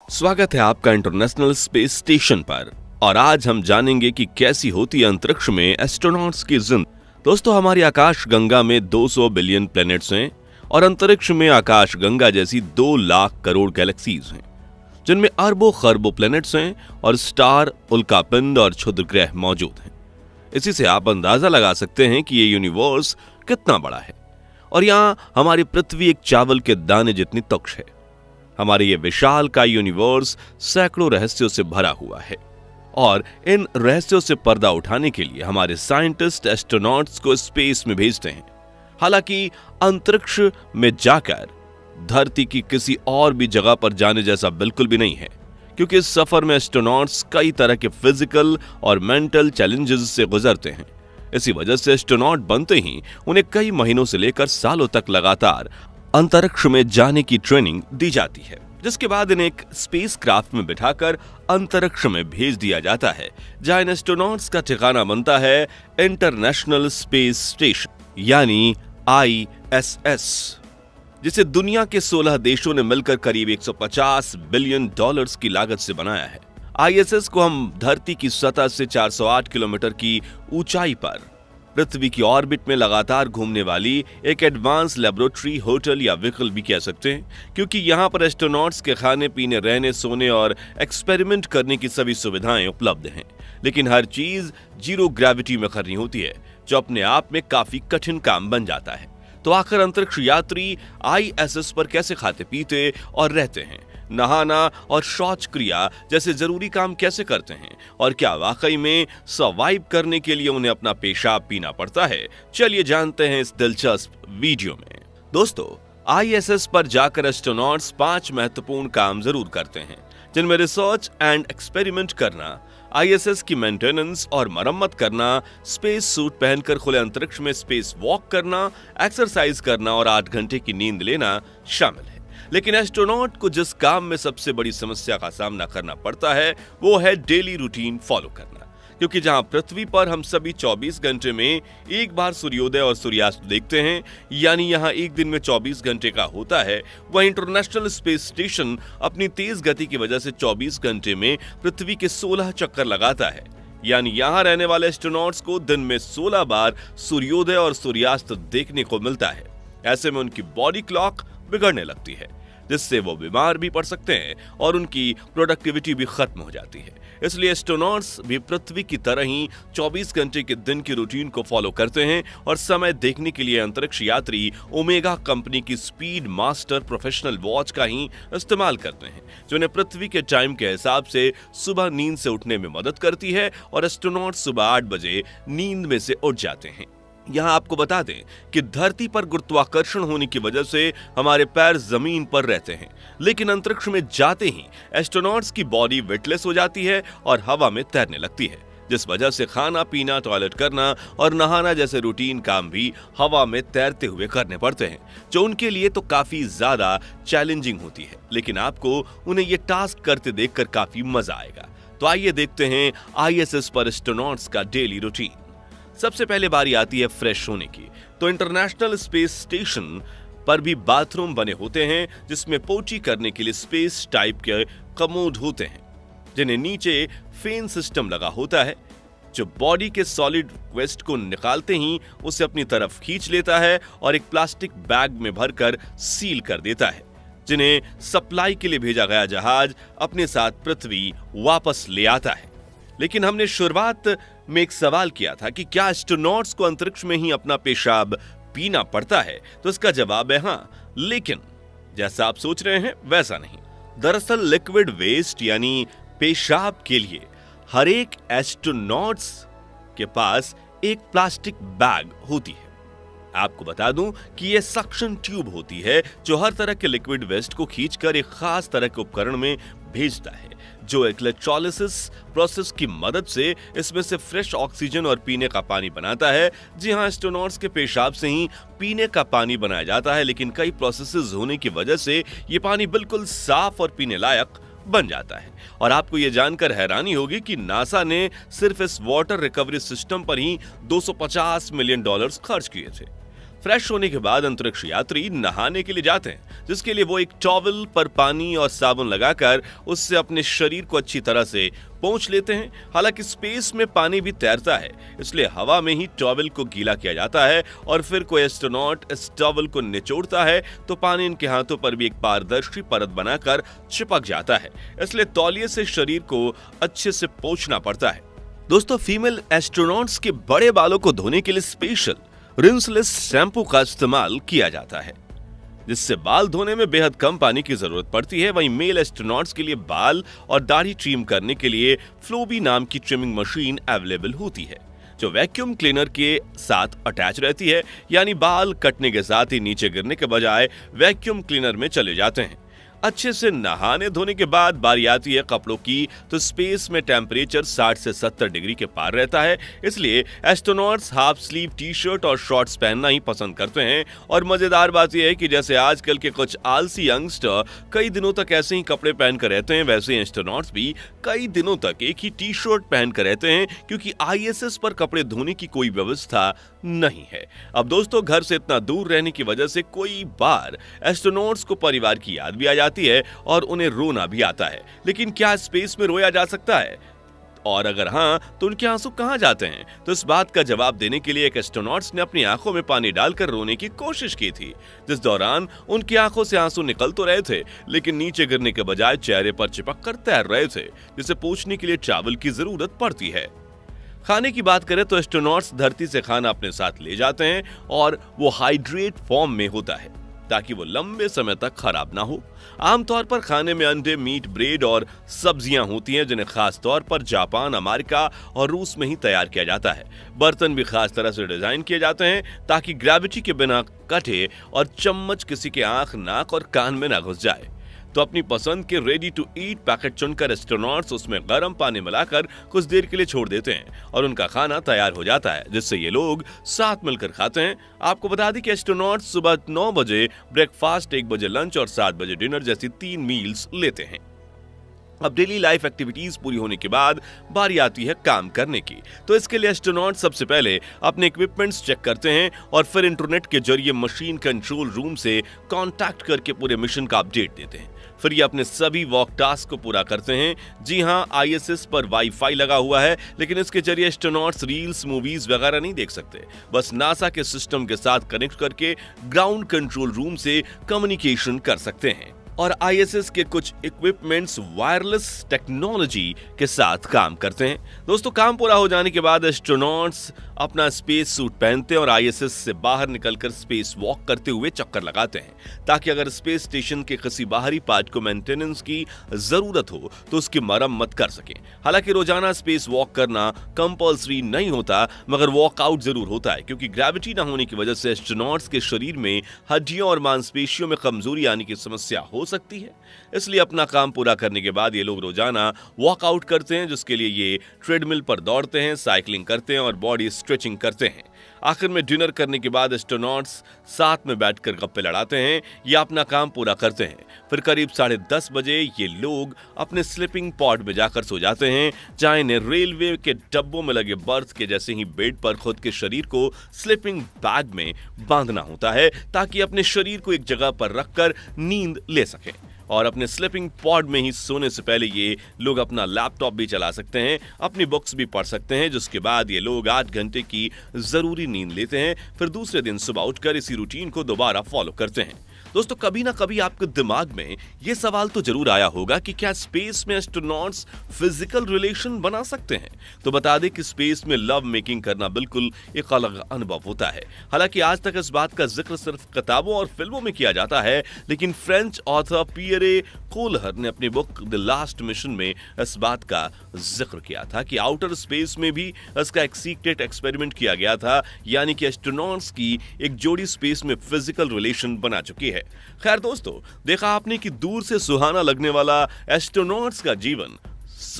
स्वागत है आपका इंटरनेशनल स्पेस स्टेशन पर। और आज हम जानेंगे कि कैसी होती है अंतरिक्ष में एस्ट्रोनॉट्स की जिंदगी। दोस्तों, हमारी आकाश गंगा में 200 बिलियन प्लैनेट्स हैं और अंतरिक्ष में आकाश गंगा जैसी 2 लाख करोड़ गैलेक्सीज हैं, जिनमें अरबों खरबों प्लैनेट्स हैं और स्टार, उल्कापिंड और क्षुद्र ग्रह मौजूद हैं। इसी से आप अंदाजा लगा सकते हैं कि ये यूनिवर्स कितना बड़ा है। और यहाँ हमारी पृथ्वी एक चावल के दाने जितनी तुच्छ है। हमारे ये विशाल का यूनिवर्स सैकड़ों रहस्यों से भरा हुआ है और इन रहस्यों से पर्दा उठाने के लिए हमारे साइंटिस्ट एस्ट्रोनॉट्स को स्पेस में भेजते हैं। हालांकि अंतरिक्ष में जाकर धरती की किसी और भी जगह पर जाने जैसा बिल्कुल भी नहीं है, क्योंकि इस सफर में एस्ट्रोनॉट्स कई तरह के फिजिकल और मेंटल चैलेंजेस से गुजरते हैं। इसी वजह से एस्ट्रोनॉट बनते ही उन्हें कई महीनों से लेकर सालों तक लगातार अंतरिक्ष में जाने की ट्रेनिंग दी जाती है, जिसके बाद इन्हें एक स्पेस क्राफ्ट में बिठाकर अंतरिक्ष में भेज दिया जाता है, जहां इन एस्ट्रोनॉट्स का ठिकाना बनता है इंटरनेशनल स्पेस स्टेशन यानी ISS, जिसे दुनिया के 16 देशों ने मिलकर करीब 150 बिलियन डॉलर्स की लागत से बनाया है। ISS को हम धरती की सतह से 408 किलोमीटर की ऊंचाई पर पृथ्वी की ऑर्बिट में लगातार घूमने वाली एक एडवांस लेबोरेटरी, होटल या व्हीकल भी कह सकते हैं, क्योंकि यहाँ पर एस्ट्रोनॉट्स के खाने पीने, रहने, सोने और एक्सपेरिमेंट करने की सभी सुविधाएं उपलब्ध हैं। लेकिन हर चीज जीरो ग्रेविटी में करनी होती है, जो अपने आप में काफी कठिन काम बन जाता है। तो आखिर अंतरिक्ष यात्री ISS पर कैसे खाते पीते और रहते हैं, नहाना और शौच क्रिया जैसे जरूरी काम कैसे करते हैं, और क्या वाकई में सर्वाइव करने के लिए उन्हें अपना पेशाब पीना पड़ता है? चलिए जानते हैं इस दिलचस्प वीडियो में। दोस्तों, ISS पर जाकर एस्ट्रोनॉट्स 5 महत्वपूर्ण काम जरूर करते हैं, जिनमें रिसर्च एंड एक्सपेरिमेंट करना, ISS की मेंटेनेंस और मरम्मत करना, स्पेस सूट पहनकर खुले अंतरिक्ष में स्पेस वॉक करना, एक्सरसाइज करना और 8 घंटे की नींद लेना शामिल है। लेकिन एस्ट्रोनॉट को जिस काम में सबसे बड़ी समस्या का सामना करना पड़ता है वो है डेली रूटीन फॉलो करना, क्योंकि जहां पृथ्वी पर हम सभी 24 घंटे में एक बार सूर्योदय और सूर्यास्त देखते हैं, यानी यहां एक दिन में 24 घंटे का होता है, वह इंटरनेशनल स्पेस स्टेशन अपनी तेज गति की वजह से 24 घंटे में पृथ्वी के 16 चक्कर लगाता है। यानी यहां रहने वाले एस्ट्रोनॉट्स को दिन में 16 बार सूर्योदय और सूर्यास्त देखने को मिलता है। ऐसे में उनकी बॉडी क्लॉक बिगड़ने लगती है, जिससे वो बीमार भी पड़ सकते हैं और उनकी प्रोडक्टिविटी भी खत्म हो जाती है। इसलिए एस्ट्रोनॉट्स भी पृथ्वी की तरह ही 24 घंटे के दिन की रूटीन को फॉलो करते हैं और समय देखने के लिए अंतरिक्ष यात्री ओमेगा कंपनी की स्पीड मास्टर प्रोफेशनल वॉच का ही इस्तेमाल करते हैं, जो उन्हें पृथ्वी के टाइम के हिसाब से सुबह नींद से उठने में मदद करती है और एस्ट्रोनॉट्स सुबह 8 बजे नींद में से उठ जाते हैं। यहाँ आपको बता दें कि धरती पर गुरुत्वाकर्षण होने की वजह से हमारे पैर जमीन पर रहते हैं, लेकिन अंतरिक्ष में जाते ही एस्ट्रोनॉट्स की बॉडी वेटलेस हो जाती है और हवा में तैरने लगती है, जिस वजह से खाना पीना, टॉयलेट करना और नहाना जैसे रूटीन काम भी हवा में तैरते हुए करने पड़ते हैं, जो उनके लिए तो काफी ज्यादा चैलेंजिंग होती है। लेकिन आपको उन्हें ये टास्क करते देखकर काफी मजा आएगा। तो आइए देखते हैं ISS पर एस्ट्रोनॉट्स का डेली रूटीन। सबसे पहले बारी आती है फ्रेश होने की। तो इंटरनेशनल स्पेस स्टेशन पर भी बाथरूम बने होते हैं, जिसमें पोटी करने के लिए स्पेस टाइप के कमोड होते हैं, जिन्हें नीचे फैन सिस्टम लगा होता है, जो बॉडी के सॉलिड वेस्ट को निकालते ही उसे अपनी तरफ खींच लेता है और एक प्लास्टिक बैग में भरकर सील कर देता है, जिन्हें सप्लाई के लिए भेजा गया जहाज अपने साथ पृथ्वी वापस ले आता है। लेकिन हमने शुरुआत में एक सवाल किया था कि क्या एस्ट्रोनॉट्स को अंतरिक्ष में ही अपना पेशाब पीना पड़ता है, तो इसका जवाब है हाँ, लेकिन जैसा आप सोच रहे हैं वैसा नहीं। दरअसल लिक्विड वेस्ट यानी पेशाब के लिए हर एक एस्ट्रोनॉट्स के पास एक प्लास्टिक बैग होती है। आपको बता दूं कि यह सक्शन ट्यूब होती है, जो हर तरह के लिक्विड वेस्ट को खींचकर एक खास तरह के उपकरण में भेजता है, जो इलेक्ट्रोलिसिस प्रोसेस की मदद से इसमें से फ्रेश ऑक्सीजन और पीने का पानी बनाता है। जी हां, एस्ट्रोनॉट्स के पेशाब से ही पीने का पानी बनाया जाता है, लेकिन कई प्रोसेसेस होने की वजह से ये पानी बिल्कुल साफ और पीने लायक बन जाता है। और आपको ये जानकर हैरानी होगी कि नासा ने सिर्फ इस वाटर रिकवरी सिस्टम पर ही $250 मिलियन खर्च किए थे। फ्रेश होने के बाद अंतरिक्ष यात्री नहाने के लिए जाते हैं, जिसके लिए वो एक टॉवल पर पानी और साबुन लगाकर उससे अपने शरीर को अच्छी तरह से पोंछ लेते हैं। हालांकि स्पेस में पानी भी तैरता है, इसलिए हवा में ही टॉवल को गीला किया जाता है और फिर कोई एस्ट्रोनॉट इस टॉवल को निचोड़ता है तो पानी इनके हाथों पर भी एक पारदर्शी परत बनाकर चिपक जाता है, इसलिए तौलिए से शरीर को अच्छे से पोंछना पड़ता है। दोस्तों, फीमेल एस्ट्रोनॉट्स के बड़े बालों को धोने के लिए स्पेशल रिंसलेस शैम्पू का इस्तेमाल किया जाता है, जिससे बाल धोने में बेहद कम पानी की जरूरत पड़ती है। वहीं मेल एस्ट्रोनॉट्स के लिए बाल और दाढ़ी ट्रिम करने के लिए फ्लोबी नाम की ट्रिमिंग मशीन अवेलेबल होती है, जो वैक्यूम क्लीनर के साथ अटैच रहती है, यानी बाल कटने के साथ ही नीचे गिरने के बजाय वैक्यूम क्लीनर में चले जाते हैं। अच्छे से नहाने धोने के बाद बारी आती है कपड़ों की, तो स्पेस में टेम्परेचर 60 से 70 डिग्री के पार रहता है, इसलिए astronauts half sleeve T shirt और शॉर्ट्स पहनना ही पसंद करते हैं। और मजेदार बात यह है कि जैसे आजकल के कुछ आलसी यंगस्टर कई दिनों तक ऐसे ही कपड़े पहनकर रहते हैं, वैसे एस्ट्रोनॉट्स भी कई दिनों तक एक ही टी शर्ट पहनकर रहते हैं, क्योंकि ISS पर कपड़े धोने की कोई व्यवस्था नहीं है। अब दोस्तों, घर से इतना दूर रहने की वजह से कोई बार एस्ट्रोनॉट्स को परिवार की याद भी आ जाती है और उन्हें रोना भी आता है। लेकिन क्या स्पेस में रोया जा सकता है? और अगर हां, तो उनके आंसू कहां जाते हैं? तो इस बात का जवाब देने के लिए एक एस्ट्रोनॉट्स ने अपनी आंखों में पानी डालकर रोने की कोशिश की थी, जिस दौरान उनकी आंखों से आंसू निकल तो रहे थे, लेकिन नीचे गिरने के बजाय चेहरे पर चिपक कर तैर रहे थे, जिसे पोंछने के लिए टॉवल की जरूरत पड़ती है। खाने की बात करें तो एस्ट्रोनॉट्स धरती से खाना अपने साथ ले जाते हैं और वो हाइड्रेट फॉर्म में होता है, ताकि वो लंबे समय तक खराब ना हो। आमतौर पर खाने में अंडे, मीट, ब्रेड और सब्जियां होती हैं, जिन्हें खास तौर पर जापान, अमेरिका और रूस में ही तैयार किया जाता है। बर्तन भी खास तरह से डिजाइन किए जाते हैं ताकि ग्रेविटी के बिना कटे और चम्मच किसी के आंख, नाक और कान में ना घुस जाए। तो अपनी पसंद के रेडी टू ईट पैकेट चुनकर एस्ट्रोनॉट्स उसमें गर्म पानी मिलाकर कुछ देर के लिए छोड़ देते हैं और उनका खाना तैयार हो जाता है, जिससे ये लोग साथ मिलकर खाते हैं। आपको बता दें कि एस्ट्रोनॉट्स सुबह 9 बजे ब्रेकफास्ट, 1 बजे लंच और 7 बजे डिनर जैसी 3 मील्स लेते हैं। अब डेली लाइफ एक्टिविटीज पूरी होने के बाद बारी आती है काम करने की। तो इसके लिए एस्ट्रोनॉट सबसे पहले अपने इक्विपमेंट्स चेक करते हैं और फिर इंटरनेट के जरिए मशीन कंट्रोल रूम से कांटेक्ट करके पूरे मिशन का अपडेट देते हैं। फिर ये अपने सभी वॉक टास्क को पूरा करते हैं। जी हां, ISS पर वाईफाई लगा हुआ है, लेकिन इसके जरिए एस्ट्रोनॉट्स रील्स, मूवीज वगैरह नहीं देख सकते। बस नासा के सिस्टम के साथ कनेक्ट करके ग्राउंड कंट्रोल रूम से कम्युनिकेशन कर सकते हैं। और ISS के कुछ इक्विपमेंट्स वायरलेस टेक्नोलॉजी के साथ काम करते हैं। दोस्तों, काम पूरा हो जाने के बाद एस्ट्रोनॉट्स अपना स्पेस सूट पहनते हैं और ISS से बाहर निकलकर स्पेस वॉक करते हुए चक्कर लगाते हैं, ताकि अगर स्पेस स्टेशन के किसी बाहरी पार्ट को मेंटेनेंस की जरूरत हो तो उसकी मरम्मत कर सकें। हालांकि रोजाना स्पेस वॉक करना कंपल्सरी नहीं होता, मगर वॉकआउट जरूर होता है, क्योंकि ग्रेविटी न होने की वजह से एस्ट्रोनॉट्स के शरीर में हड्डियों और मांसपेशियों में कमजोरी आने की समस्या हो सकती है। इसलिए अपना काम पूरा करने के बाद ये लोग रोजाना वॉकआउट करते हैं, जिसके लिए ये ट्रेडमिल पर दौड़ते हैं, साइकिलिंग करते हैं और बॉडी स्ट्रेचिंग करते हैं। आखिर में डिनर करने के बाद एस्ट्रोनॉट्स साथ में बैठकर गप्पे लड़ाते हैं या अपना काम पूरा करते हैं। फिर करीब 10:30 बजे ये लोग अपने स्लीपिंग पॉड में जाकर सो जाते हैं, जहां इन्हें रेलवे के डब्बों में लगे बर्थ के जैसे ही बेड पर खुद के शरीर को स्लीपिंग बैग में बांधना होता है, ताकि अपने शरीर को एक जगह पर रखकर नींद ले सकें। और अपने स्लीपिंग पॉड में ही सोने से पहले ये लोग अपना लैपटॉप भी चला सकते हैं, अपनी बुक्स भी पढ़ सकते हैं, जिसके बाद ये लोग 8 घंटे की जरूरी नींद लेते हैं। फिर दूसरे दिन सुबह उठकर इसी रूटीन को दोबारा फॉलो करते हैं। दोस्तों, कभी ना कभी आपके दिमाग में ये सवाल तो जरूर आया होगा कि क्या स्पेस में एस्ट्रोनॉट्स फिजिकल रिलेशन बना सकते हैं? तो बता दें कि स्पेस में लव मेकिंग करना बिल्कुल एक अलग अनुभव होता है। हालांकि आज तक इस बात का जिक्र सिर्फ किताबों और फिल्मों में किया जाता है, लेकिन फ्रेंच ऑथर पियरे कोलहर ने अपनी बुक द लास्ट मिशन में इस बात का जिक्र किया था कि आउटर स्पेस में भी इसका एक सीक्रेट एक्सपेरिमेंट किया गया था, यानी कि एस्ट्रोनॉट्स की एक जोड़ी स्पेस में फिजिकल रिलेशन बना चुकी है। खैर दोस्तों, देखा आपने कि दूर से सुहाना लगने वाला एस्ट्रोनॉट्स का जीवन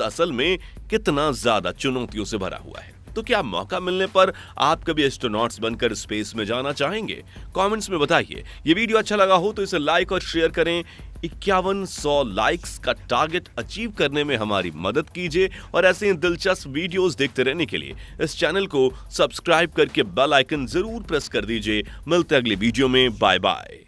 असल में कितना ज्यादा चुनौतियों से भरा हुआ है। तो क्या मौका मिलने पर आप कभी एस्ट्रोनॉट्स बनकर स्पेस में जाना चाहेंगे? कमेंट्स में बताइए। ये वीडियो अच्छा लगा हो तो इसे लाइक और शेयर करें। 5100 लाइक्स का टारगेट अचीव करने में हमारी मदद कीजिए और ऐसे ही दिलचस्प वीडियोस देखते रहने के लिए इस चैनल को सब्सक्राइब करके बेल आइकन जरूर प्रेस कर दीजिए। मिलते हैं अगली वीडियो में। Bye bye.